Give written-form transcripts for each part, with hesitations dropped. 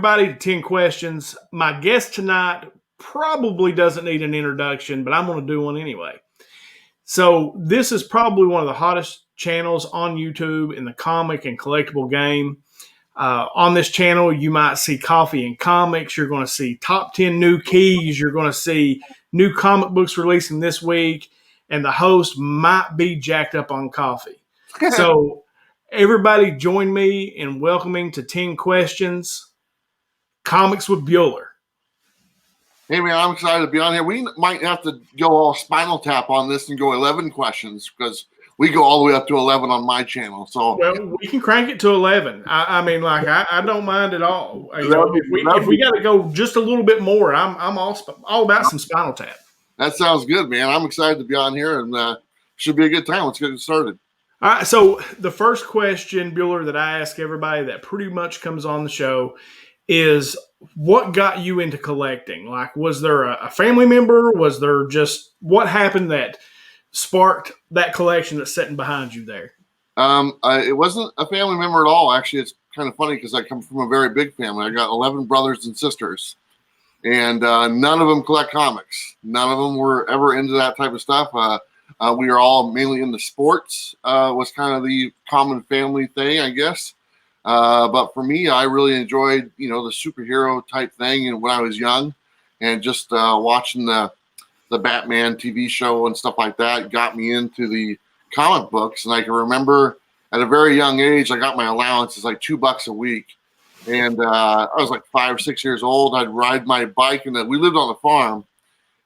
everybody to 10 questions. My guest tonight probably doesn't need an introduction, but I'm going to do one anyway. So this is probably one of the hottest channels on YouTube in the comic and collectible game. On this channel, you might see coffee and comics. You're going to see top 10 new keys. You're going to see new comic books releasing this week. And the host might be jacked up on coffee. So everybody join me in welcoming to 10 Questions, Comics with Bueller. Hey, man, I'm excited to be on here. We might have to go all Spinal Tap on this and go 11 questions because we go all the way up to 11 on my channel. So, well, we can crank it to 11. I mean, like, I don't mind at all. If we got to go just a little bit more, I'm all about some Spinal Tap. That sounds good, man. I'm excited to be on here, and should be a good time. Let's get it started. All right, so the first question, Bueller, that I ask everybody that pretty much comes on the show is, what got you into collecting? Like, was there a family member? Was there just what happened that sparked that collection that's sitting behind you there? It wasn't a family member at all. Actually, it's kind of funny because I come from a very big family. I got 11 brothers and sisters, and none of them collect comics. None of them were ever into that type of stuff. We are all mainly into sports, was kind of the common family thing, I guess. But for me, I really enjoyed, the superhero type thing. And when I was young, and just watching the Batman TV show and stuff like that got me into the comic books. And I can remember at a very young age, I got my allowance. It's like $2 a week. And I was like 5 or 6 years old. I'd ride my bike, and we lived on a farm.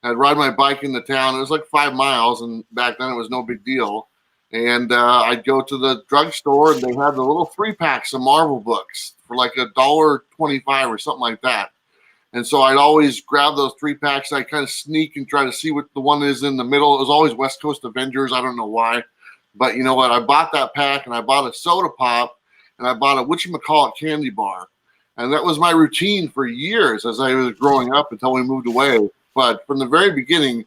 I'd ride my bike into town. It was like 5 miles, and back then it was no big deal. And I'd go to the drugstore, and they had the little 3-packs of Marvel books for like $1.25 or something like that. And so I'd always grab those 3-packs. I'd kind of sneak and try to see what the one is in the middle. It was always West Coast Avengers. I don't know why. But you know what? I bought that pack, and I bought a soda pop, and I bought a whatchamacallit candy bar. And that was my routine for years as I was growing up until we moved away. But from the very beginning,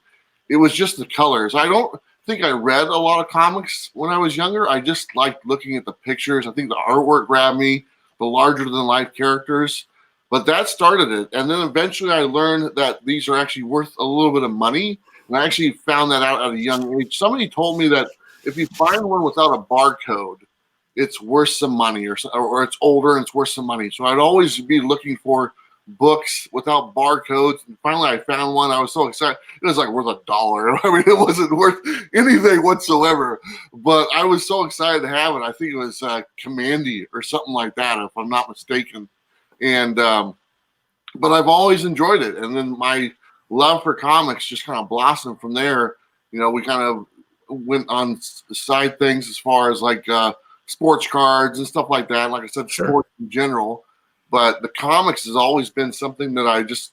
it was just the colors. I don't think I read a lot of comics when I was younger. I just liked looking at the pictures. I think the artwork grabbed me, the larger-than-life characters. But that started it. And then eventually I learned that these are actually worth a little bit of money. And I actually found that out at a young age. Somebody told me that if you find one without a barcode, it's worth some money, or it's older and it's worth some money. So I'd always be looking for books without barcodes, and finally I found one. I was so excited. It was like worth $1. I mean, it wasn't worth anything whatsoever, but I was so excited to have it. I think it was Commandy or something like that, if I'm not mistaken. And but I've always enjoyed it, and then my love for comics just kind of blossomed from there. We kind of went on side things as far as like sports cards and stuff like that. Like I said, Sure. Sports in general. But the comics has always been something that I just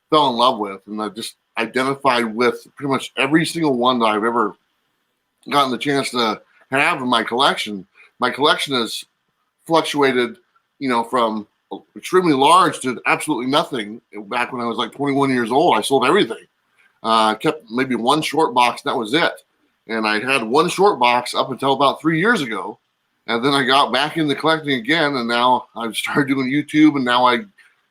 fell in love with, and I just identified with pretty much every single one that I've ever gotten the chance to have in my collection. My collection has fluctuated, from extremely large to absolutely nothing. Back when I was like 21 years old, I sold everything. Kept maybe one short box, and that was it. And I had one short box up until about 3 years ago. And then I got back into collecting again, and now I've started doing YouTube, and now I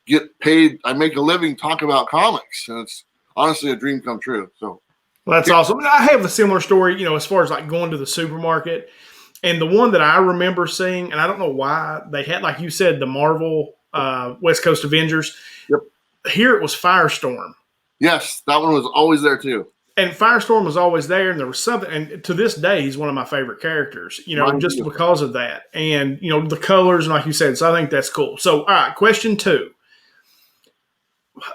get paid. I make a living talking about comics, and it's honestly a dream come true. So, well, that's awesome. I have a similar story, as far as like going to the supermarket. And the one that I remember seeing, and I don't know why, they had, like you said, the Marvel West Coast Avengers. Yep. Here it was Firestorm. Yes, that one was always there too. And Firestorm was always there, and there was something, and to this day, he's one of my favorite characters, just because of that. And, the colors, and like you said, so I think that's cool. So, all right, question 2.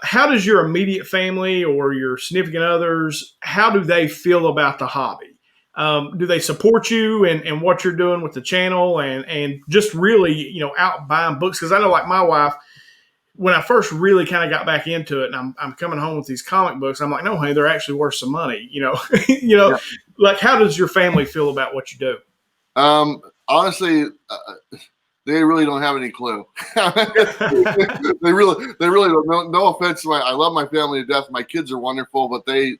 How does your immediate family or your significant others, how do they feel about the hobby? Do they support you and what you're doing with the channel and just really, out buying books? Because I know, like my wife, when I first really kind of got back into it, and I'm coming home with these comic books, I'm like, no, honey, they're actually worth some money. Yeah. Like, how does your family feel about what you do? Honestly, they really don't have any clue. They really don't. No offense, I love my family to death. My kids are wonderful, but they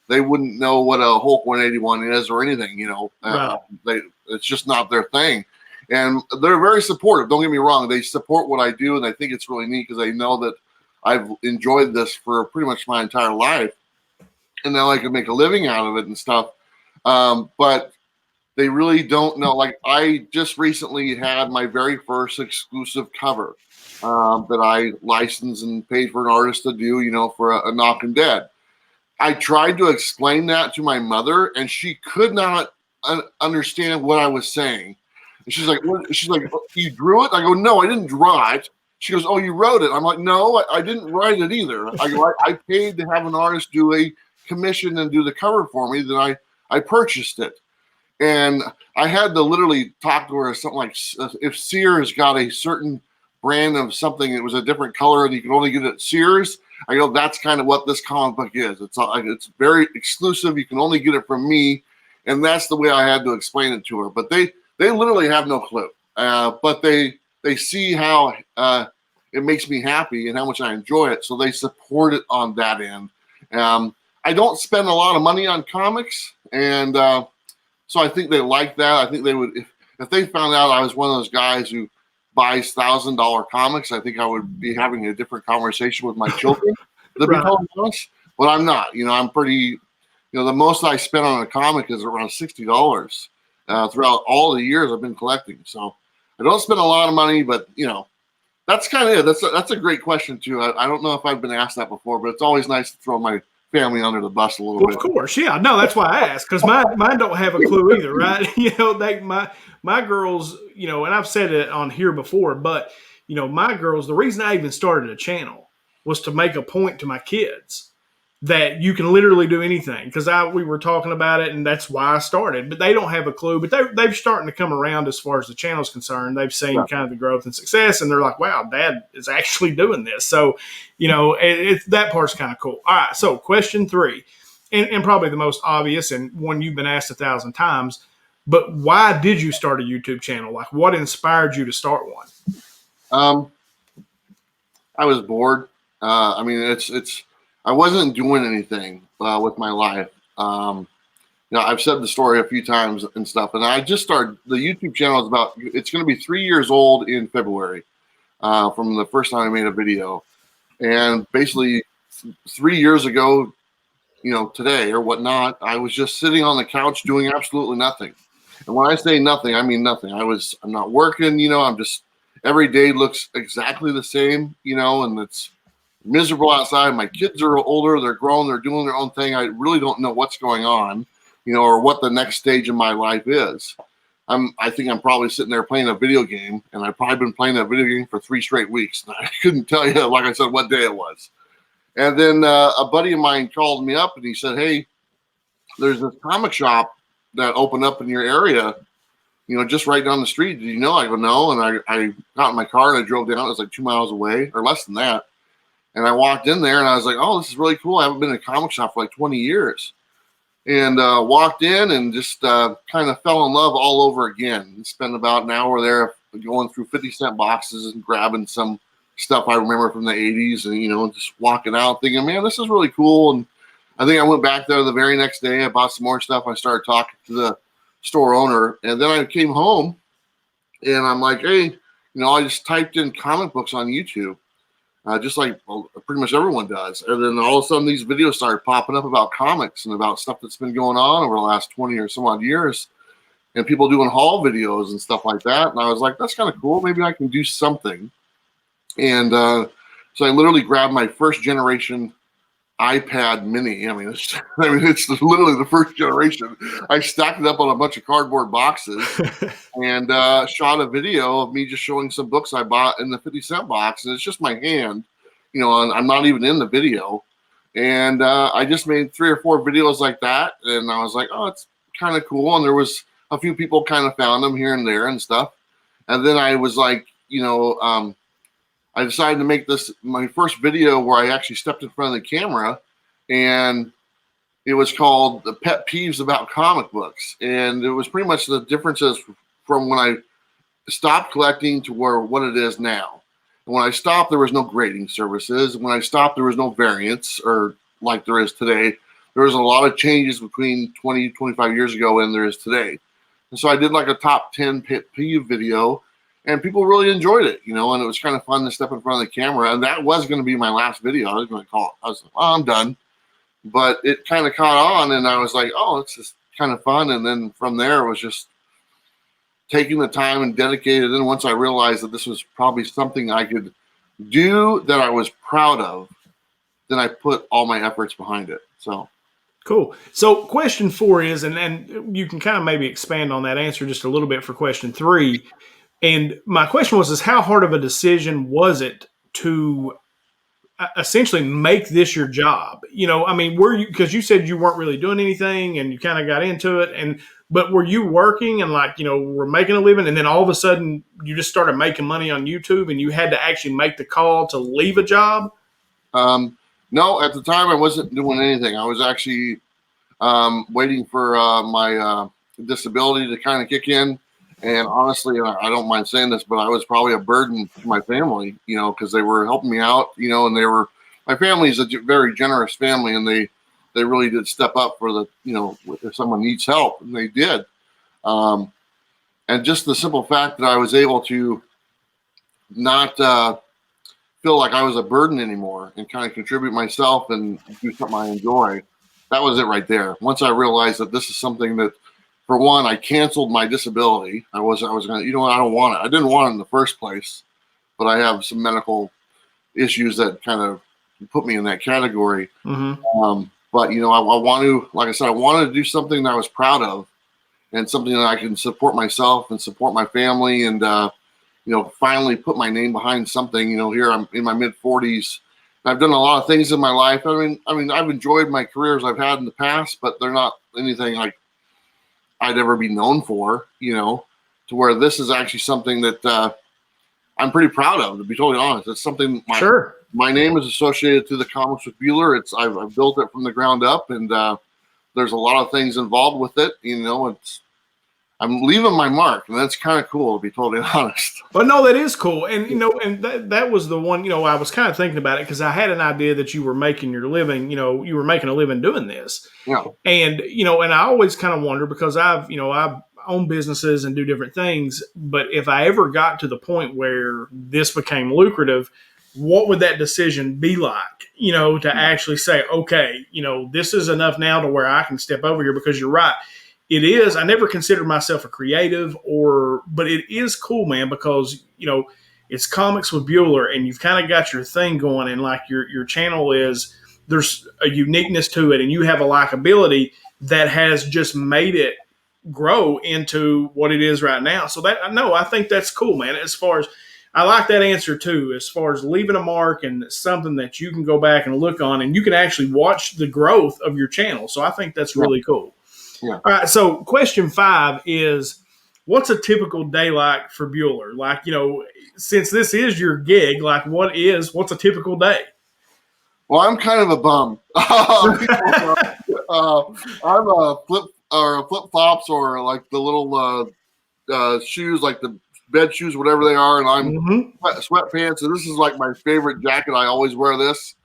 wouldn't know what a Hulk 181 is or anything. Right. It's just not their thing. And they're very supportive. Don't get me wrong. They support what I do, and I think it's really neat because they know that I've enjoyed this for pretty much my entire life, and now I can make a living out of it and stuff. But they really don't know. Like, I just recently had my very first exclusive cover that I licensed and paid for an artist to do, for a Knockin' Dead. I tried to explain that to my mother, and she could not understand what I was saying. And she's like, "What?" She's like, "You drew it?" I go, "No, I didn't draw it." She goes, "Oh, you wrote it." I'm like, "No, I didn't write it either." I go, I paid to have an artist do a commission and do the cover for me. Then I purchased it. And I had to literally talk to her something like, if Sears got a certain brand of something, it was a different color and you could only get it at Sears. I go, that's kind of what this comic book is. It's very exclusive. You can only get it from me. And that's the way I had to explain it to her. But they literally have no clue. But they see how it makes me happy and how much I enjoy it. So they support it on that end. I don't spend a lot of money on comics. And so I think they like that. I think they would, if they found out I was one of those guys who buys $1,000 comics, I think I would be having a different conversation with my children, to be totally honest. But I'm not. I'm pretty, the most I spent on a comic is around $60 throughout all the years I've been collecting. So I don't spend a lot of money, but, that's kind of it. That's a great question, too. I don't know if I've been asked that before, but it's always nice to throw my family under the bus a little bit. Of course, yeah. No, that's why I asked, because mine don't have a clue either, right? My girls, and I've said it on here before, but my girls, the reason I even started a channel was to make a point to my kids that you can literally do anything. Because we were talking about it, and that's why I started. But they don't have a clue. But they're starting to come around as far as the channel's concerned. They've seen kind of the growth and success, and they're like, "Wow, Dad is actually doing this." So, that part's kind of cool. All right, so question 3, and probably the most obvious and one you've been asked 1,000 times. But why did you start a YouTube channel? Like, what inspired you to start one? I was bored. I wasn't doing anything with my life. I've said the story a few times and stuff, and I just started the YouTube channel. It's going to be 3 years old in February from the first time I made a video. And basically 3 years ago, today or whatnot, I was just sitting on the couch doing absolutely nothing. And when I say nothing, I mean nothing. I'm not working, I'm just, every day looks exactly the same, and it's miserable outside. My kids are older, they're grown, they're doing their own thing. I really don't know what's going on, or what the next stage of my life is. I think I'm probably sitting there playing a video game, and I've probably been playing that video game for 3 straight weeks. And I couldn't tell you, like I said, what day it was. And then a buddy of mine called me up and he said, "Hey, there's this comic shop that opened up in your area, just right down the street. Did you know?" I go, "No." And I got in my car and I drove down. It was like 2 miles away or less than that. And I walked in there and I was like, "Oh, this is really cool. I haven't been in a comic shop for like 20 years. And walked in and just kind of fell in love all over again. Spent about an hour there going through 50-cent boxes and grabbing some stuff I remember from the 80s and, just walking out thinking, man, this is really cool. And I think I went back there the very next day. I bought some more stuff. I started talking to the store owner. And then I came home and I'm like, hey, I just typed in comic books on YouTube. Just like pretty much everyone does. And then all of a sudden these videos started popping up about comics and about stuff that's been going on over the last 20 or some odd years. And people doing haul videos and stuff like that. And I was like, that's kind of cool. Maybe I can do something. And so I literally grabbed my first generation iPad mini. It's literally the first generation. I stacked it up on a bunch of cardboard boxes and shot a video of me just showing some books I bought in the 50-cent box. And it's just my hand, and I'm not even in the video. And I just made 3 or 4 videos like that. And I was like, oh, it's kind of cool. And there was a few people kind of found them here and there and stuff. And then I was like, I decided to make this my first video where I actually stepped in front of the camera, and it was called the Pet Peeves about comic books. And it was pretty much the differences from when I stopped collecting to what it is now. And when I stopped, there was no grading services. When I stopped, there was no variants or like there is today. There was a lot of changes between 20, 25 years ago and there is today. And so I did like a top 10 pet peeve video, and people really enjoyed it, and it was kind of fun to step in front of the camera. And that was going to be my last video. I was going to call it. I was like, oh, I'm done. But it kind of caught on, and I was like, oh, it's just kind of fun. And then from there, it was just taking the time and dedicated. And once I realized that this was probably something I could do that I was proud of, then I put all my efforts behind it. So cool. So question 4 is, and you can kind of maybe expand on that answer just a little bit for question 3. And my question is how hard of a decision was it to essentially make this your job? Were you, because you said you weren't really doing anything and you kind of got into it, but were you working and were making a living, and then all of a sudden you just started making money on YouTube and you had to actually make the call to leave a job? No, at the time I wasn't doing anything. I was actually waiting for my disability to kind of kick in. And honestly, I don't mind saying this, but I was probably a burden to my family, because they were helping me out, and my family is a very generous family, and they really did step up for the, if someone needs help, and they did. And just the simple fact that I was able to not feel like I was a burden anymore and kind of contribute myself and do something I enjoy, that was it right there. Once I realized that this is something that, for one, I canceled my disability. I was going to, I don't want it. I didn't want it in the first place, but I have some medical issues that kind of put me in that category. Mm-hmm. But, I want to, like I said, I wanted to do something that I was proud of and something that I can support myself and support my family and, finally put my name behind something. Here I'm in my mid-40s. I've done a lot of things in my life. I mean, I've enjoyed my careers I've had in the past, but they're not anything like I'd ever be known for, to where this is actually something that I'm pretty proud of, to be totally honest. It's something my name is associated to the comics with Bueller. I've built it from the ground up, and there's a lot of things involved with it. I'm leaving my mark, and that's kind of cool, to be totally honest. But no, that is cool. And, and that was the one, I was kind of thinking about it because I had an idea that you were making your living, you were making a living doing this. Yeah. And, and I always kind of wonder because I've own businesses and do different things. But if I ever got to the point where this became lucrative, what would that decision be like, to actually say, okay, this is enough now to where I can step over here? Because you're right. It is. I never considered myself a creative but it is cool, man, because, it's comics with Bueller and you've kind of got your thing going, and like your channel there's a uniqueness to it and you have a likability that has just made it grow into what it is right now. So I think that's cool, man. As far as I like that answer too, as far as leaving a mark and something that you can go back and look on and you can actually watch the growth of your channel. So I think that's really cool. Yeah. All right. So question 5 is, what's a typical day like for Bueller? Like, since this is your gig, like what's a typical day? Well, I'm kind of a bum. I'm a flip flops or like the little shoes, like the bed shoes, whatever they are. And I'm sweatpants. And this is like my favorite jacket. I always wear this.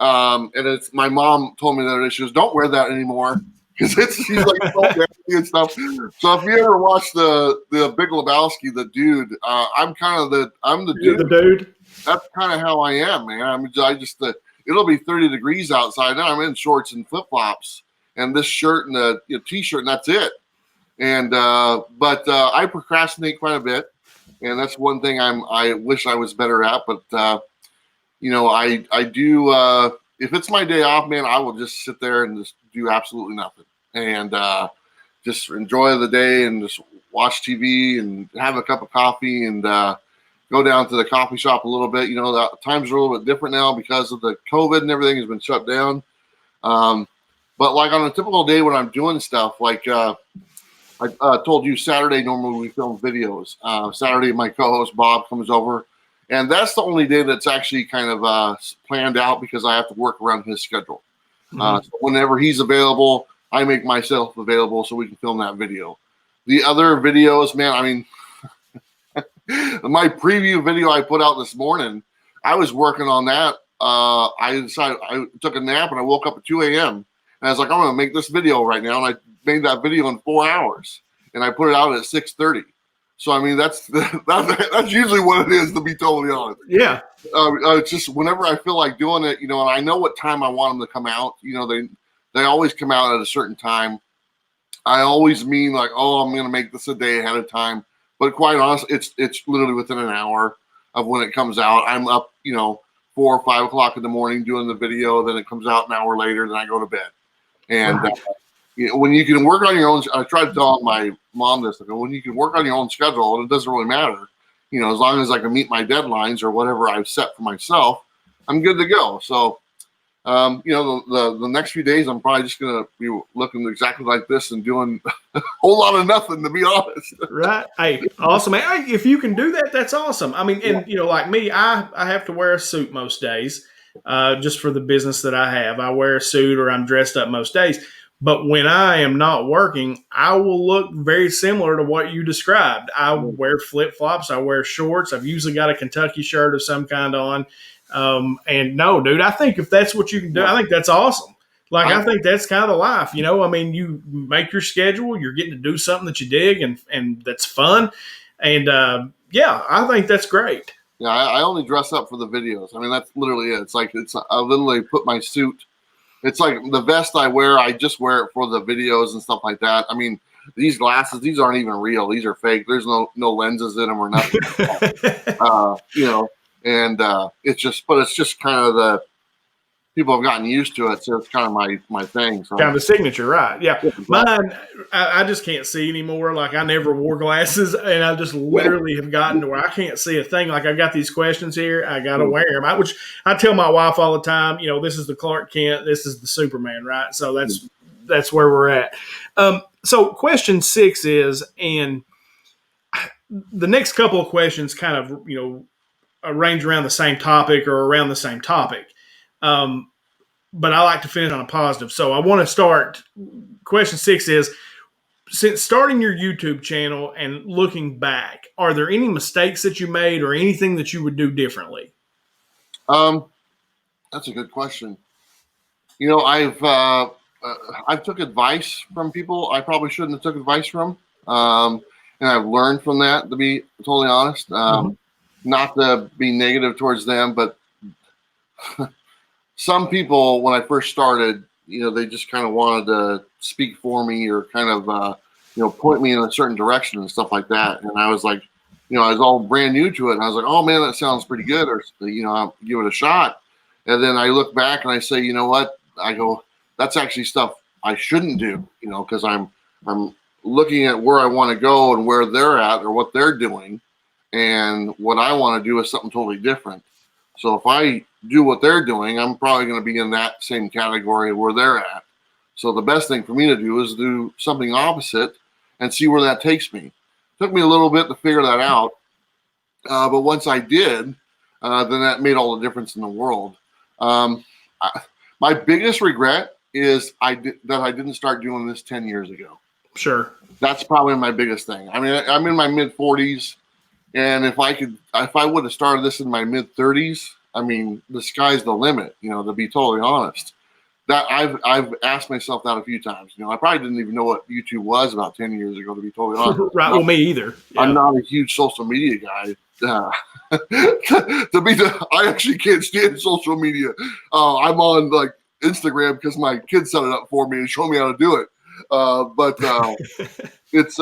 And it's, my mom told me the other day, she goes, don't wear that anymore. Because she's like so nasty and stuff. So if you ever watch the Big Lebowski, the dude, I'm the dude. You're the dude. That's kind of how I am, man. It'll be 30 degrees outside now. I'm in shorts and flip flops and this shirt and a t-shirt, and that's it. And but I procrastinate quite a bit, and that's one thing I wish I was better at. But I do. If it's my day off, man, I will just sit there and just do absolutely nothing and just enjoy the day and just watch TV and have a cup of coffee and go down to the coffee shop a little bit. The times are a little bit different now because of the COVID and everything has been shut down. But like on a typical day when I'm doing stuff, like I told you, Saturday normally we film videos. Saturday my co-host Bob comes over. And that's the only day that's actually kind of planned out because I have to work around his schedule. So whenever he's available, I make myself available so we can film that video. The other videos, man, I mean, my preview video I put out this morning, I was working on that. I took a nap and I woke up at 2 a.m. And I was like, I'm going to make this video right now. And I made that video in 4 hours. and I put it out at 6:30. So I mean, that's usually what it is, to be totally honest. Yeah. It's just whenever I feel like doing it, and I know what time I want them to come out. They always come out at a certain time. I always mean like, oh, I'm going to make this a day ahead of time. But quite honestly, it's literally within an hour of when it comes out. I'm up, 4 or 5 o'clock in the morning doing the video. Then it comes out an hour later. Then I go to bed. And Right. when you can work on your own, I tried to tell my mom this. When you can work on your own schedule, it doesn't really matter. As long as I can meet my deadlines or whatever I've set for myself, I'm good to go. So, the next few days, I'm probably just going to be looking exactly like this and doing a whole lot of nothing, to be honest. Right. Hey, awesome, man. Hey, if you can do that, that's awesome. I mean, and like me, I have to wear a suit most days, just for the business that I have. I wear a suit or I'm dressed up most days. But when I am not working, I will look very similar to what you described. I wear flip flops. I wear shorts. I've usually got a Kentucky shirt of some kind on. And no, dude, I think if that's what you can do, I think that's awesome. Like, I think that's kind of the life, I mean, you make your schedule, you're getting to do something that you dig and that's fun. And, I think that's great. Yeah. I only dress up for the videos. I mean, that's literally it. It's like, I literally put my suit. It's like the vest I wear. I just wear it for the videos and stuff like that. I mean, these glasses, these aren't even real. These are fake. There's no lenses in them or nothing. And it's just kind of the people have gotten used to it, so it's kind of my thing. So. Kind of a signature, right? Yeah. Mine, I just can't see anymore. Like, I never wore glasses, and I just literally have gotten to where I can't see a thing. Like, I've got these questions here, I got to wear them. Which I tell my wife all the time. This is the Clark Kent, this is the Superman, right? So that's where we're at. So question 6 is, and the next couple of questions kind of range around the same topic or around the same topic. But I like to finish on a positive. So I want to start. Question 6 is, since starting your YouTube channel and looking back, are there any mistakes that you made or anything that you would do differently? That's a good question. I've took advice from people I probably shouldn't have took advice from. And I've learned from that, to be totally honest. Not to be negative towards them, but some people, when I first started, they just kind of wanted to speak for me or kind of, point me in a certain direction and stuff like that. And I was like, I was all brand new to it. And I was like, oh man, that sounds pretty good. Or, I'll give it a shot. And then I look back and I say, you know what? I go, that's actually stuff I shouldn't do, because I'm looking at where I want to go and where they're at or what they're doing. And what I want to do is something totally different. So if I do what they're doing, I'm probably going to be in that same category where they're at. So the best thing for me to do is do something opposite and see where that takes me. It took me a little bit to figure that out. But once I did, then that made all the difference in the world. My biggest regret is that I didn't start doing this 10 years ago. Sure. That's probably my biggest thing. I mean, I'm in my mid 40s. And if I would have started this in my mid 30s, I mean, the sky's the limit, to be totally honest. That I've asked myself that a few times. I probably didn't even know what YouTube was about 10 years ago, to be totally honest. Right. Well, me either. Yeah. I'm not a huge social media guy. I actually can't stand social media. I'm on like Instagram because my kids set it up for me and show me how to do it. But it's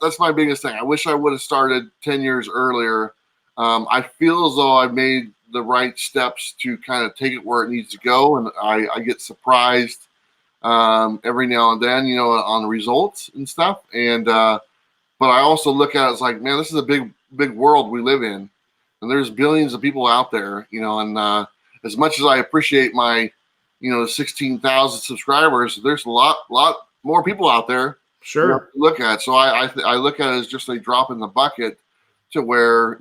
that's my biggest thing. I wish I would have started 10 years earlier. I feel as though I've made the right steps to kind of take it where it needs to go. And I get surprised every now and then, on the results and stuff. And but I also look at it as like, man, this is a big world we live in. And there's billions of people out there, and as much as I appreciate my, 16,000 subscribers, there's a lot more people out there. Sure. To look at. So I look at it as just a drop in the bucket to where,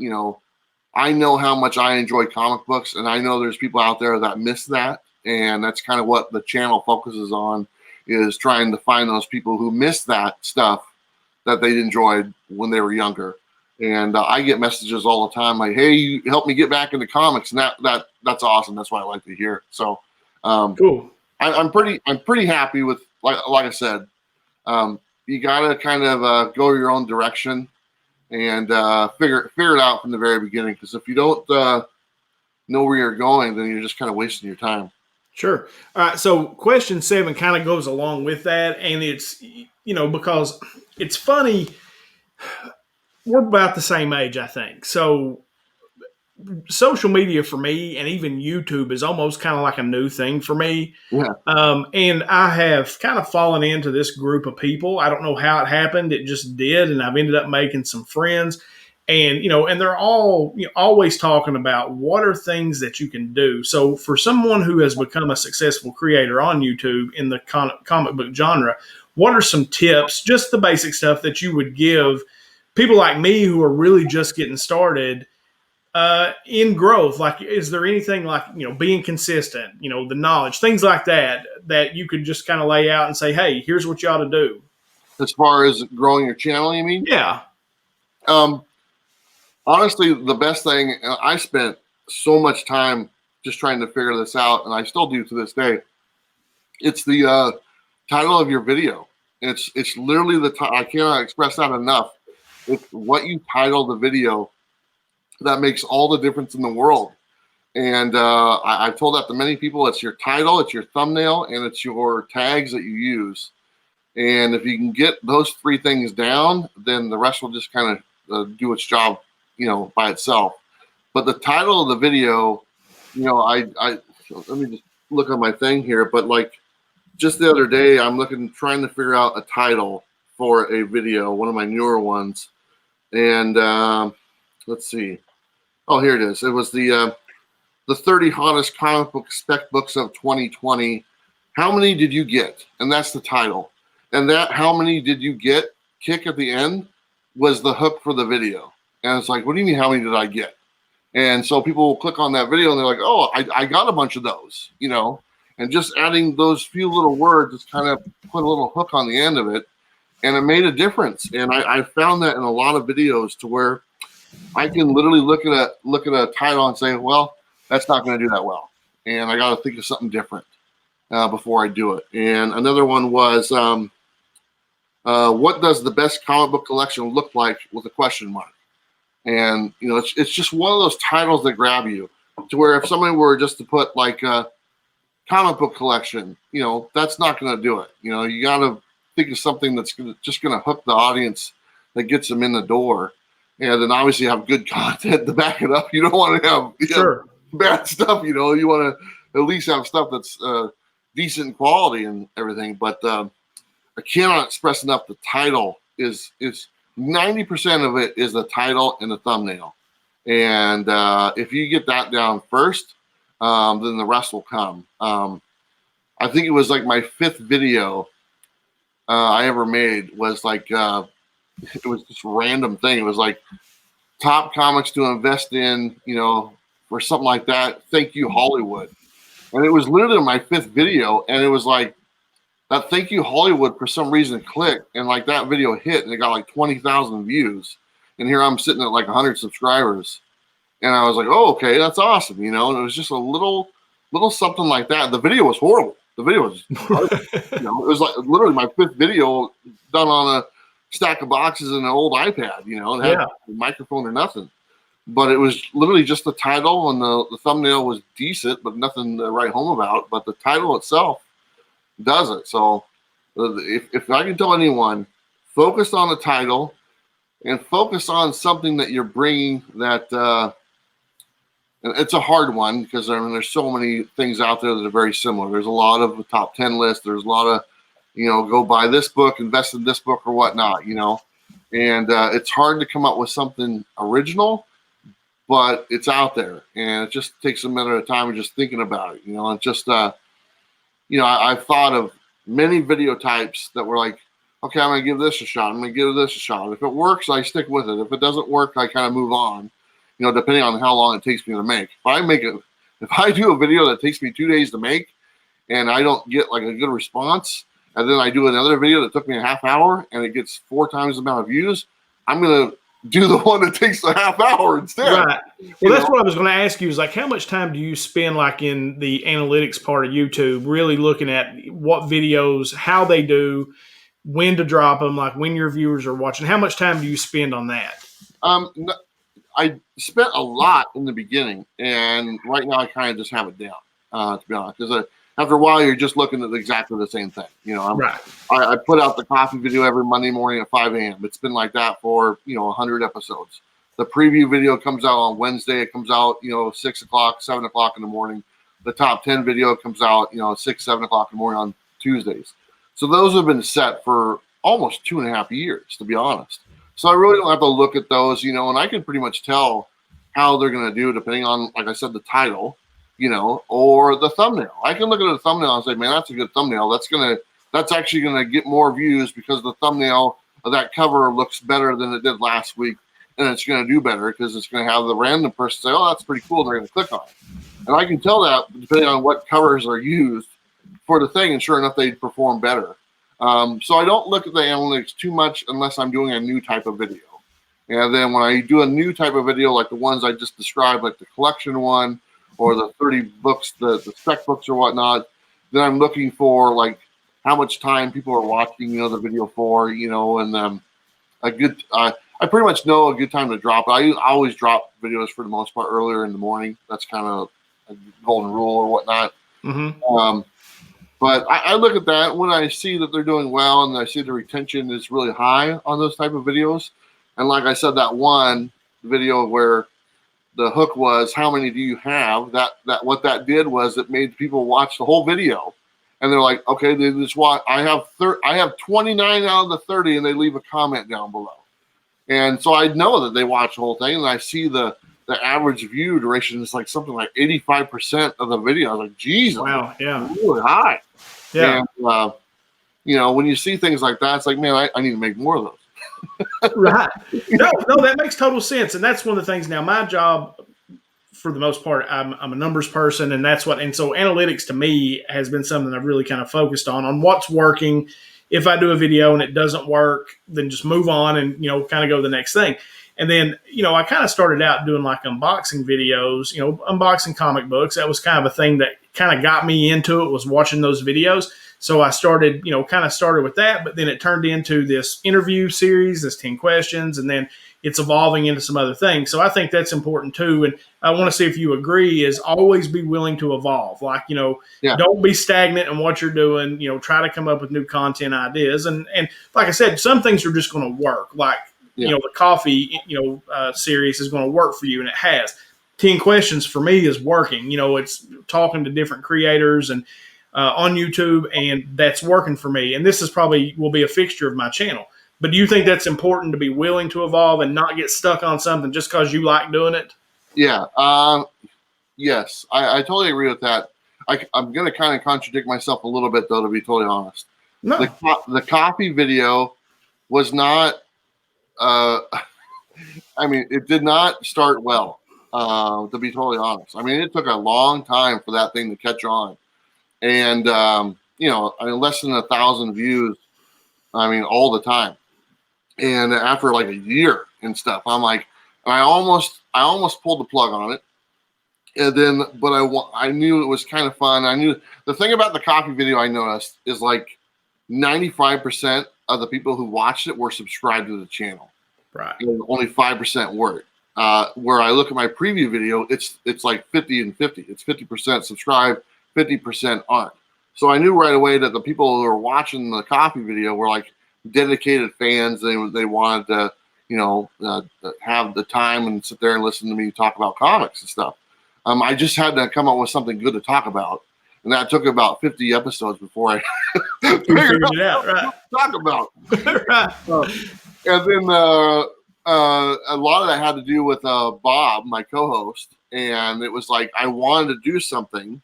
I know how much I enjoy comic books, and I know there's people out there that miss that. And that's kind of what the channel focuses on, is trying to find those people who miss that stuff that they enjoyed when they were younger. And I get messages all the time like, hey, you helped me get back into comics. And that's awesome. That's what I like to hear. So cool. I'm pretty happy with, like I said, you got to kind of go your own direction and figure it out from the very beginning. Because if you don't know where you're going, then you're just kind of wasting your time. Sure. All right. So question 7 kind of goes along with that. And it's, because it's funny. We're about the same age, I think. So social media for me and even YouTube is almost kind of like a new thing for me. Yeah. And I have kind of fallen into this group of people. I don't know how it happened. It just did. And I've ended up making some friends. And, and they're all always talking about what are things that you can do. So for someone who has become a successful creator on YouTube in the comic book genre, what are some tips, just the basic stuff that you would give people like me who are really just getting started in growth? Like, is there anything like, being consistent, the knowledge, things like that you could just kind of lay out and say, hey, here's what you ought to do? As far as growing your channel, you mean? Yeah. Honestly, the best thing, I spent so much time just trying to figure this out, and I still do to this day. It's the title of your video. It's literally I cannot express that enough. It's what you title the video that makes all the difference in the world. And I've told that to many people. It's your title, it's your thumbnail, and it's your tags that you use. And if you can get those 3 things down, then the rest will just kind of do its job, by itself. But the title of the video, I let me just look on my thing here. But like just the other day, I'm trying to figure out a title for a video, one of my newer ones. And let's see. Oh, here it is. It was the 30 hottest comic book spec books of 2020. How many did you get? And that's the title. And that how many did you get kick at the end was the hook for the video. And it's like, what do you mean, how many did I get? And so people will click on that video and they're like, oh, I got a bunch of those, and just adding those few little words just kind of put a little hook on the end of it. And it made a difference. And I found that in a lot of videos to where I can literally look at a title and say, well, that's not going to do that well. And I got to think of something different before I do it. And another one was, what does the best comic book collection look like with a question mark? And, it's just one of those titles that grab you to where if somebody were just to put like a comic book collection, that's not going to do it. You got to think of something that's just going to hook the audience that gets them in the door. And then obviously have good content to back it up. You don't want to have bad stuff, You want to at least have stuff that's decent quality and everything. But I cannot express enough. The title is 90% of it is the title and the thumbnail. And if you get that down first, then the rest will come. I think it was like my 5th video I ever made was like, it was this random thing. It was like top comics to invest in, or something like that. Thank you, Hollywood. And it was literally my 5th video. And it was like that thank you, Hollywood, for some reason clicked. And like that video hit and it got like 20,000 views. And here I'm sitting at like 100 subscribers. And I was like, oh, okay, that's awesome. And it was just a little something like that. The video was horrible. The video was, it was like literally my 5th video done on a stack of boxes and an old iPad, and had a microphone or nothing. But it was literally just the title, and the thumbnail was decent, but nothing to write home about. But the title itself does it. So if I can tell anyone, focus on the title and focus on something that you're bringing that and it's a hard one because there's so many things out there that are very similar. There's a lot of the top 10 lists. There's a lot of, go buy this book, invest in this book or whatnot, and it's hard to come up with something original, but it's out there and it just takes a minute of time of just thinking about it, and just, I've thought of many video types that were like, okay, I'm going to give this a shot. I'm going to give this a shot. If it works, I stick with it. If it doesn't work, I kind of move on, depending on how long it takes me to make. If I do a video that takes me 2 days to make and I don't get like a good response, and then I do another video that took me a half hour and it gets 4 times the amount of views, I'm going to do the one that takes a half hour instead. Right. Well, that's what I was going to ask you is like, how much time do you spend like in the analytics part of YouTube, really looking at what videos, how they do, when to drop them, like when your viewers are watching? How much time do you spend on that? No, I spent a lot in the beginning, and right now I kind of just have it down, to be honest. Because after a while, you're just looking at exactly the same thing. Right. I put out the coffee video every Monday morning at 5 a.m. It's been like that for 100 episodes. The preview video comes out on Wednesday. It comes out 6 o'clock, 7 o'clock in the morning. The top 10 video comes out 6, 7 o'clock in the morning on Tuesdays. So those have been set for almost 2.5 years, to be honest. So I really don't have to look at those, and I can pretty much tell how they're going to do depending on, like I said, the title, or the thumbnail. I can look at the thumbnail and say, man, that's a good thumbnail. That's actually going to get more views because the thumbnail of that cover looks better than it did last week, and it's going to do better because it's going to have the random person say, oh, that's pretty cool. They're going to click on it. And I can tell that depending on what covers are used for the thing, and sure enough, they perform better. So I don't look at the analytics too much unless I'm doing a new type of video. And then when I do a new type of video, like the ones I just described, like the collection one or the 30 books, the spec books or whatnot, then I'm looking for like how much time people are watching, the video for, and a good, I pretty much know a good time to drop it. I always drop videos for the most part earlier in the morning. That's kind of a golden rule or whatnot. Mm-hmm. But I look at that when I see that they're doing well and I see the retention is really high on those type of videos. And like I said, that one video where the hook was, how many do you have? That what that did was it made people watch the whole video. And they're like, okay, they just watch. I have 29 out of the 30, and they leave a comment down below. And so I know that they watch the whole thing, and I see the average view duration is like something like 85% of the video. I was like, Jesus, wow, yeah, really high. Yeah. And, when you see things like that, it's like, man, I need to make more of those. Right. No, that makes total sense. And that's one of the things. Now, my job, for the most part, I'm a numbers person, and so analytics to me has been something I've really kind of focused on what's working. If I do a video and it doesn't work, then just move on and, kind of go to the next thing. And then, I kind of started out doing like unboxing videos, unboxing comic books. That was kind of a thing that kind of got me into it, was watching those videos. So I started, kind of started with that, but then it turned into this interview series, this 10 questions, and then it's evolving into some other things. So I think that's important too. And I want to see if you agree, is always be willing to evolve. Like, Don't be stagnant in what you're doing, try to come up with new content ideas. And like I said, some things are just going to work. Like, the coffee, series is going to work for you, and it has. 10 questions for me is working. It's talking to different creators and on YouTube, and that's working for me. And this is probably will be a fixture of my channel. But do you think that's important to be willing to evolve and not get stuck on something just because you like doing it? Yeah. Yes, I totally agree with that. I'm going to kind of contradict myself a little bit, though, to be totally honest. No. The coffee video was not, it did not start well, to be totally honest. It took a long time for that thing to catch on. And, less than 1,000 views, all the time. And after like a year and stuff, I'm like, I almost pulled the plug on it. And then, but I knew it was kind of fun. I knew the thing about the coffee video I noticed is like 95% of the people who watched it were subscribed to the channel. Right. And only 5% weren't. Where I look at my preview video, it's like 50 and 50. It's 50% subscribed, 50% aren't. So I knew right away that the people who were watching the coffee video were like dedicated fans. They wanted to, have the time and sit there and listen to me talk about comics and stuff. I just had to come up with something good to talk about, and that took about 50 episodes before I figured it out. Right. What to talk about. Right. And then a lot of that had to do with Bob, my co-host, and it was like I wanted to do something.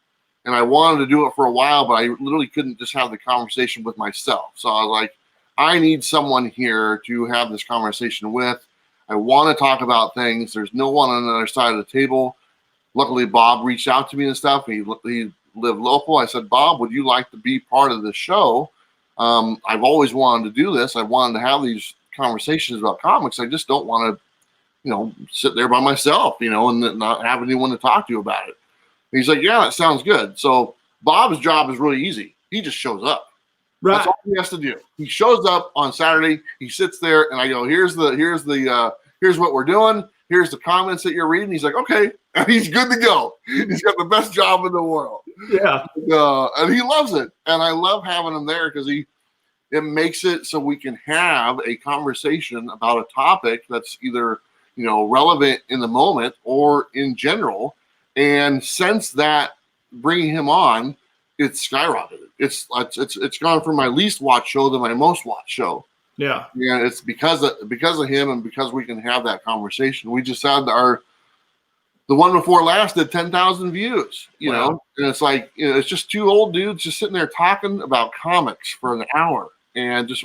And I wanted to do it for a while, but I literally couldn't just have the conversation with myself. So I was like, I need someone here to have this conversation with. I want to talk about things. There's no one on the other side of the table. Luckily, Bob reached out to me and stuff. He lived local. I said, Bob, would you like to be part of the show? I've always wanted to do this. I wanted to have these conversations about comics. I just don't want to, sit there by myself, and not have anyone to talk to about it. He's like, yeah, that sounds good. So Bob's job is really easy. He just shows up. Right. That's all he has to do. He shows up on Saturday. He sits there, and I go, here's what we're doing. Here's the comments that you're reading. He's like, okay, and he's good to go. He's got the best job in the world. Yeah. And he loves it. And I love having him there because it makes it so we can have a conversation about a topic that's either, relevant in the moment or in general. And since that, bringing him on, it's skyrocketed. It's gone from my least watched show to my most watched show. Yeah. Yeah, it's because of him and because we can have that conversation. We just had the one before last did 10,000 views, Wow. and it's like, it's just two old dudes just sitting there talking about comics for an hour and just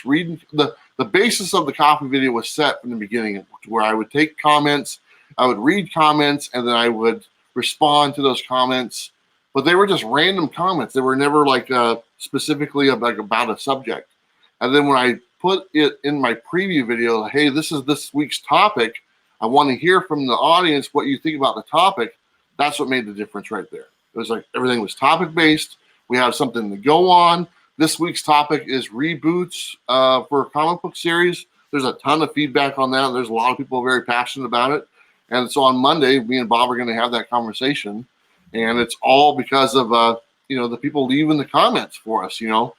reading. The basis of the coffee video was set from the beginning, where I would take comments, I would read comments, and then I would respond to those comments, but they were just random comments. They were never like specifically about a subject. And then when I put it in my preview video, hey, this is this week's topic, I want to hear from the audience what you think about the topic. That's what made the difference right there. It was like everything was topic based. We have something to go on. This week's topic is reboots for a comic book series. There's a ton of feedback on that. There's a lot of people very passionate about it. And so on Monday, me and Bob are going to have that conversation. And it's all because of, the people leaving the comments for us. A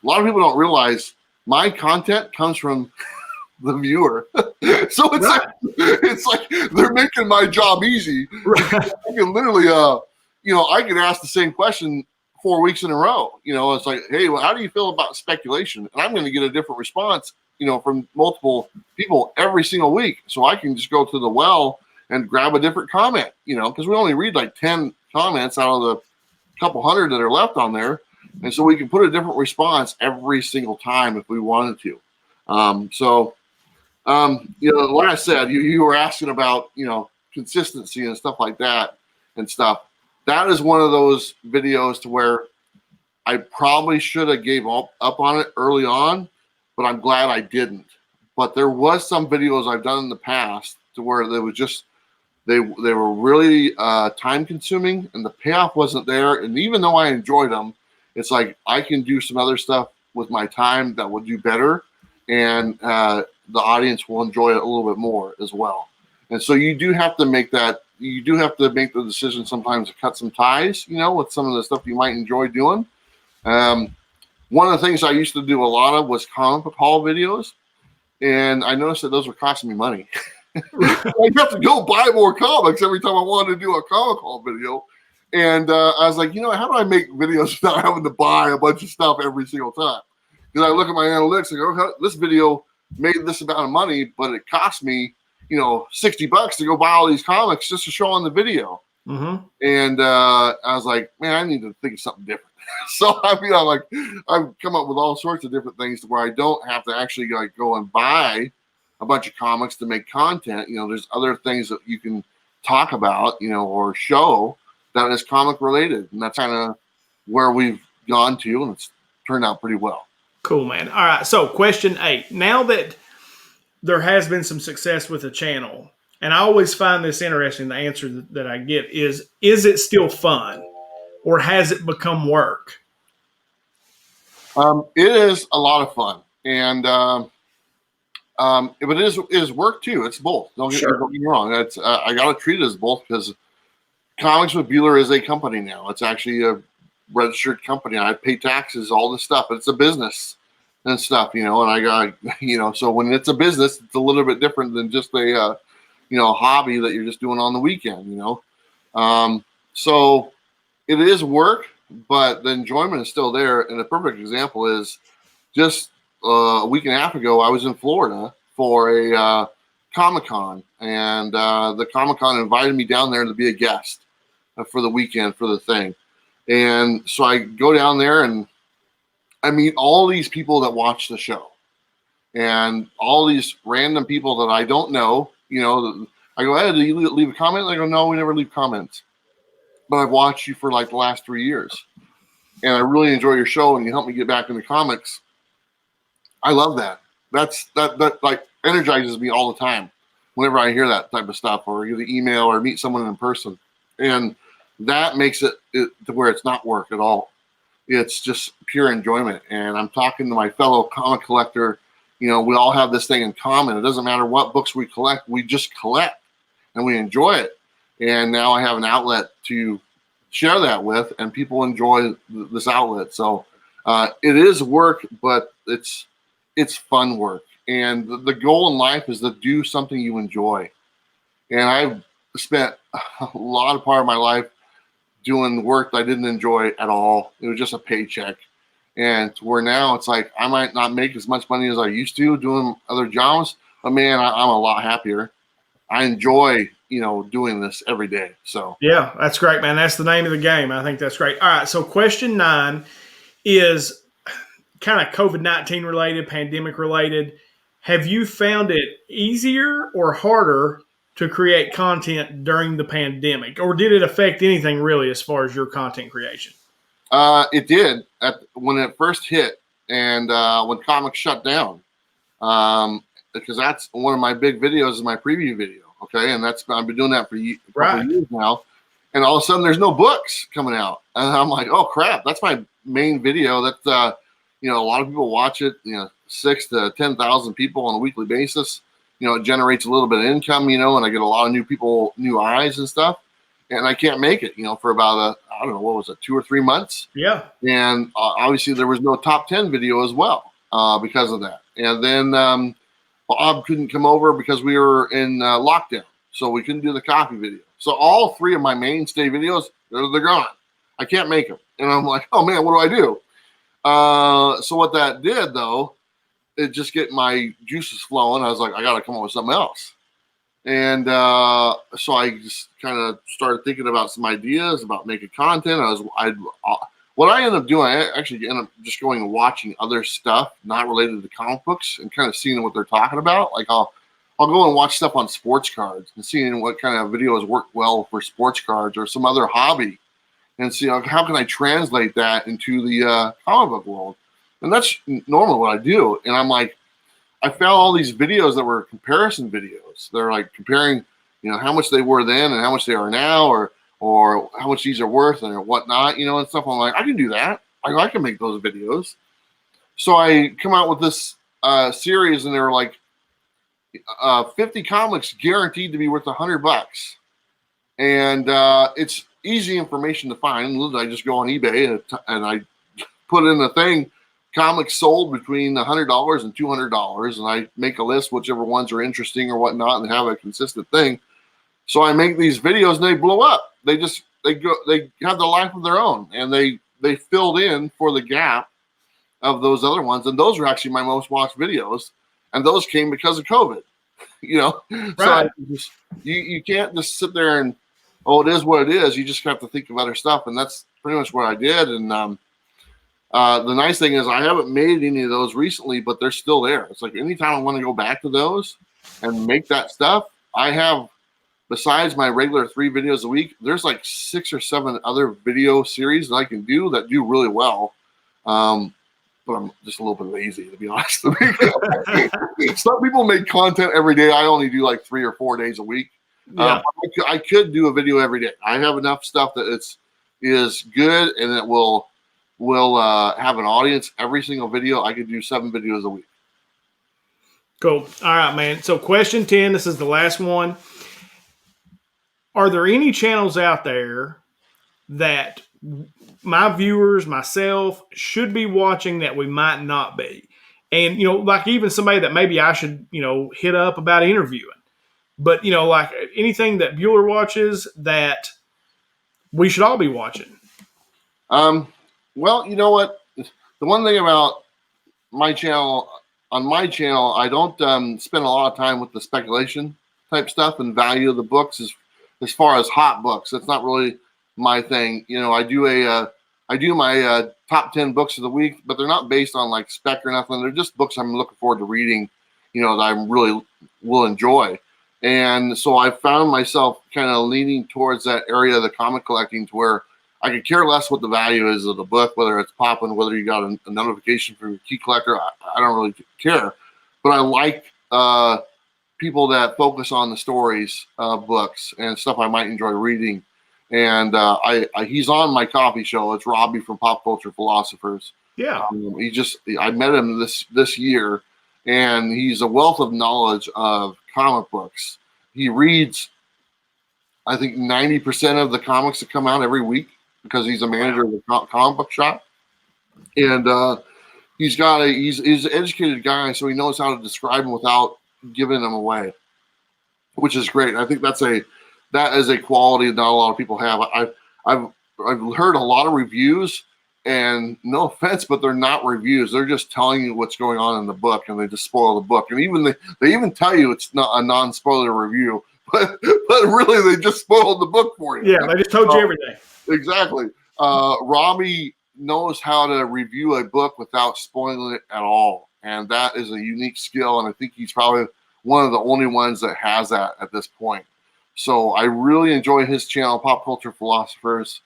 lot of people don't realize my content comes from the viewer. So it's like they're making my job easy. Right. I can literally, I can ask the same question 4 weeks in a row. It's like, hey, well, how do you feel about speculation? And I'm going to get a different response, from multiple people every single week. So I can just go to the well and grab a different comment, because we only read like 10 comments out of the couple hundred that are left on there. And so we can put a different response every single time if we wanted to. Like I said, you were asking about, consistency and stuff like that and stuff. That is one of those videos to where I probably should have gave up on it early on, but I'm glad I didn't. But there was some videos I've done in the past to where they was just, they were really time consuming and the payoff wasn't there. And even though I enjoyed them, it's like I can do some other stuff with my time that will do better, and the audience will enjoy it a little bit more as well. And so you do have to make that. You do have to make the decision sometimes to cut some ties, with some of the stuff you might enjoy doing. One of the things I used to do a lot of was comic book haul videos, and I noticed that those were costing me money. I have to go buy more comics every time I wanted to do a comic haul video. And I was like, how do I make videos without having to buy a bunch of stuff every single time? Because I look at my analytics and go, okay, this video made this amount of money, but it cost me, $60 to go buy all these comics just to show on the video. Mm-hmm. And I was like, man, I need to think of something different. So I've come up with all sorts of different things to where I don't have to actually go and buy a bunch of comics to make content. There's other things that you can talk about, or show that is comic related. And that's kind of where we've gone to, and it's turned out pretty well. Cool, man. All right. So question 8, now that there has been some success with the channel, and I always find this interesting, the answer that I get is it still fun or has it become work? It is a lot of fun. And, but it is work too. It's both. Don't get me wrong. It's I got to treat it as both because Comics with Bueller is a company now. It's actually a registered company. I pay taxes, all this stuff. It's a business and stuff, and I got, so when it's a business, it's a little bit different than just a, hobby that you're just doing on the weekend, so it is work, but the enjoyment is still there. And the perfect example is just a week and a half ago, I was in Florida for a Comic-Con, and the Comic-Con invited me down there to be a guest for the weekend for the thing. And so I go down there and I meet all these people that watch the show and all these random people that I don't know. I go, hey, do you leave a comment? They go, no, we never leave comments, but I've watched you for like the last 3 years and I really enjoy your show and you helped me get back into comics. I love that. That like energizes me all the time whenever I hear that type of stuff or get an email or meet someone in person. And that makes it to where it's not work at all. it's just pure enjoyment. And I'm talking to my fellow comic collector. We all have this thing in common. It doesn't matter what books we collect. We just collect and we enjoy it. And now I have an outlet to share that with, and people enjoy this outlet. So it is work, but it's fun work. And the goal in life is to do something you enjoy. And I've spent a lot of part of my life doing work that I didn't enjoy at all. It was just a paycheck. And to where now it's like I might not make as much money as I used to doing other jobs, but man, I'm a lot happier. I enjoy, doing this every day. So yeah, that's great, man. That's the name of the game. I think that's great. All right, so question 9 is kind of COVID-19 related, pandemic related. Have you found it easier or harder to create content during the pandemic, or did it affect anything really as far as your content creation? It did when it first hit, and when comics shut down, because that's one of my big videos is my preview video. Okay, and I've been doing that for a couple of years now, and all of a sudden there's no books coming out, and I'm like, oh crap, that's my main video. That a lot of people watch it. 6,000 to 10,000 people on a weekly basis. It generates a little bit of income. And I get a lot of new people, new eyes and stuff. And I can't make it. For about I don't know, what was it, 2 or 3 months? Yeah. And obviously there was no top 10 video as well because of that. And then Bob couldn't come over because we were in lockdown, so we couldn't do the coffee video. So all 3 of my mainstay videos, they're gone. I can't make them. And I'm like, oh man, what do I do? So what that did though, it just get my juices flowing. I was like, I got to come up with something else. And so I just kind of started thinking about some ideas about making content. What I ended up doing, I actually ended up just going and watching other stuff not related to comic books and kind of seeing what they're talking about. Like I'll go and watch stuff on sports cards and seeing what kind of videos work well for sports cards or some other hobby, and see how can I translate that into the comic book world. And that's normally what I do. And I'm like, I found all these videos that were comparison videos. They're like comparing, how much they were then and how much they are now, or how much these are worth and whatnot, and stuff. I'm like, I can do that. I can make those videos. So I come out with this series, and they were like 50 comics guaranteed to be worth $100. And it's easy information to find. I just go on eBay and I put in a thing, comics sold between $100 and $200, and I make a list, whichever ones are interesting or whatnot, and have a consistent thing. So I make these videos and they blow up. They have the life of their own, and they filled in for the gap of those other ones. And those are actually my most watched videos. And those came because of COVID, Right. So you can't just sit there and, oh, it is what it is. You just have to think of other stuff. And that's pretty much what I did. And the nice thing is I haven't made any of those recently, but they're still there. It's like anytime I want to go back to those and make that stuff, I have, besides my regular 3 videos a week, there's like 6 or 7 other video series that I can do that do really well. But I'm just a little bit lazy, to be honest. Some people make content every day. I only do like 3 or 4 days a week. Yeah. I could do a video every day. I have enough stuff that is good and it will have an audience every single video. I could do 7 videos a week. Cool. All right, man. So question 10, this is the last one. Are there any channels out there that my viewers, myself, should be watching that we might not be? And, like even somebody that maybe I should, hit up about interviewing. But, like anything that Bueller watches that we should all be watching. Well, you know what? The one thing about my channel, I don't spend a lot of time with the speculation type stuff and value of the books as far as hot books. That's not really my thing. I do my top 10 books of the week, but they're not based on like spec or nothing. They're just books I'm looking forward to reading, that I really will enjoy. And so I found myself kind of leaning towards that area of the comic collecting to where I could care less what the value is of the book, whether it's popping, whether you got a notification from your key collector. I don't really care. But I like people that focus on the stories of books and stuff I might enjoy reading. And he's on my coffee show. It's Robbie from Pop Culture Philosophers. Yeah. I met him this year, and he's a wealth of knowledge of comic books. He reads, I think, 90% of the comics that come out every week because he's a manager of a comic book shop. And he's an educated guy, so he knows how to describe them without giving them away, which is great. I think that is a quality that not a lot of people have. I've heard a lot of reviews, and no offense, but they're not reviews. They're just telling you what's going on in the book, and they just spoil the book. And even they even tell you it's not a non-spoiler review, but really they just spoiled the book for you. Yeah, they just told you everything. Exactly. Robbie knows how to review a book without spoiling it at all, and that is a unique skill. And I think he's probably one of the only ones that has that at this point. So I really enjoy his channel, Pop Culture Philosophers.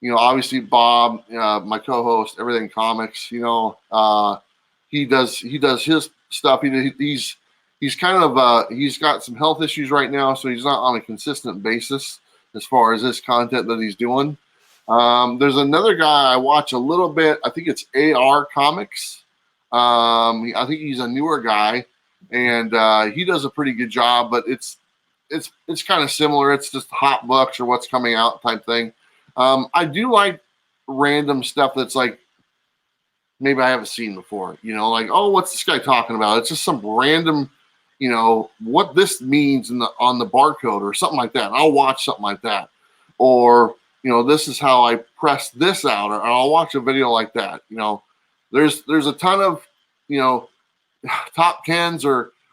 Obviously Bob, my co-host, Everything Comics. He does his stuff. He's kind of he's got some health issues right now, so he's not on a consistent basis as far as his content that he's doing. There's another guy I watch a little bit. I think it's AR Comics. I think he's a newer guy, and he does a pretty good job. But it's kind of similar. It's just hot books or what's coming out type thing. I do like random stuff that's like maybe I haven't seen before. Like, oh, what's this guy talking about? It's just some random, what this means on the barcode or something like that. I'll watch something like that, or this is how I press this out, or I'll watch a video like that. There's a ton of top 10s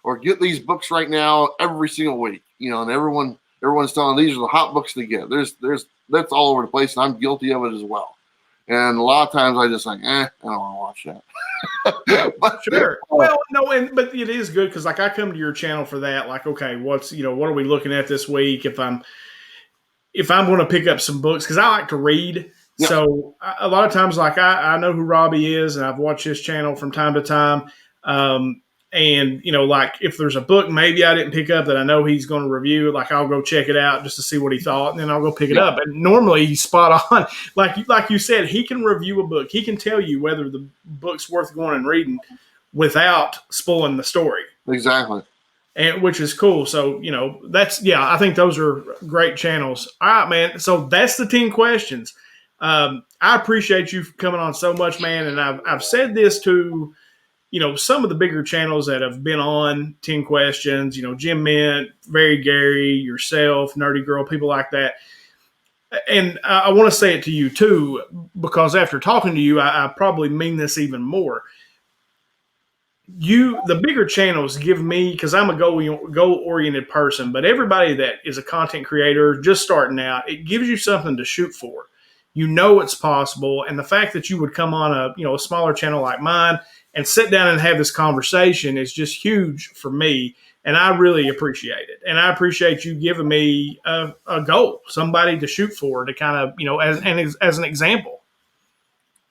or get these books right now every single week. And everyone's telling these are the hot books to get. That's all over the place, and I'm guilty of it as well. And a lot of times I just like, I don't want to watch that. But sure. Well, no, but it is good because like I come to your channel for that. Like, okay, what are we looking at this week? If I'm going to pick up some books, because I like to read. Yeah. So a lot of times, like I know who Robbie is, and I've watched his channel from time to time. And like if there's a book maybe I didn't pick up that I know he's going to review, like I'll go check it out just to see what he thought, and then I'll go pick it up. And normally he's spot on. Like you said, he can review a book. He can tell you whether the book's worth going and reading without spoiling the story. Exactly. And which is cool. So, I think those are great channels. All right, man. So that's the 10 questions. I appreciate you coming on so much, man. And I've said this to some of the bigger channels that have been on 10 questions, Jim Mint, Very Gary, yourself, Nerdy Girl, people like that. And I want to say it to you too, because after talking to you, I probably mean this even more. The bigger channels give me, because I'm a goal-oriented person, but everybody that is a content creator just starting out, it gives you something to shoot for. It's possible. And the fact that you would come on a smaller channel like mine and sit down and have this conversation is just huge for me. And I really appreciate it. And I appreciate you giving me a goal, somebody to shoot for, to kind of, as an example.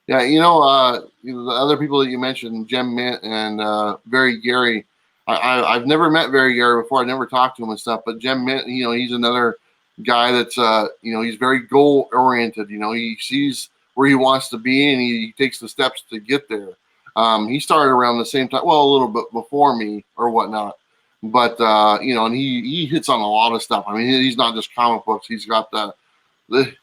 Yeah, the other people that you mentioned, Jim Mint and Very Gary, I've never met Very Gary before. I never talked to him and stuff. But Jim Mint, he's another guy that's, he's very goal oriented. He sees where he wants to be, and he takes the steps to get there. He started around the same time, well, a little bit before me or whatnot. But, and he hits on a lot of stuff. I mean, he's not just comic books. He's got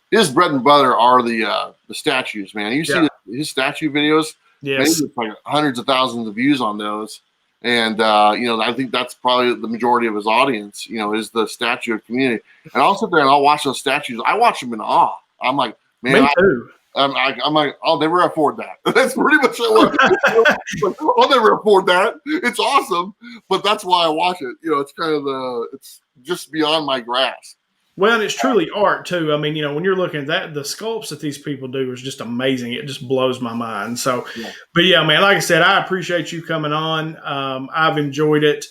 his bread and butter are the statues, man. You see his statue videos? Yes. Maybe it's like hundreds of thousands of views on those. And, I think that's probably the majority of his audience, is the statue community. And I'll sit there and I'll watch those statues. I watch them in awe. I'm like, man, me too. I'm like, I'll never afford that. That's pretty much what I'll never afford that. It's awesome, but that's why I watch it. It's kind of it's just beyond my grasp. Well, and it's truly art too. I mean, when you're looking at that, the sculpts that these people do is just amazing. It just blows my mind. So, But yeah, man, like I said, I appreciate you coming on. I've enjoyed it.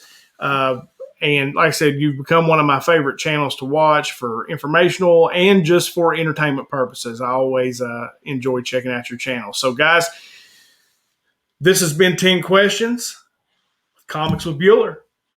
And like I said, you've become one of my favorite channels to watch for informational and just for entertainment purposes. I always enjoy checking out your channel. So, guys, this has been 10 Questions, Comics with Bueller.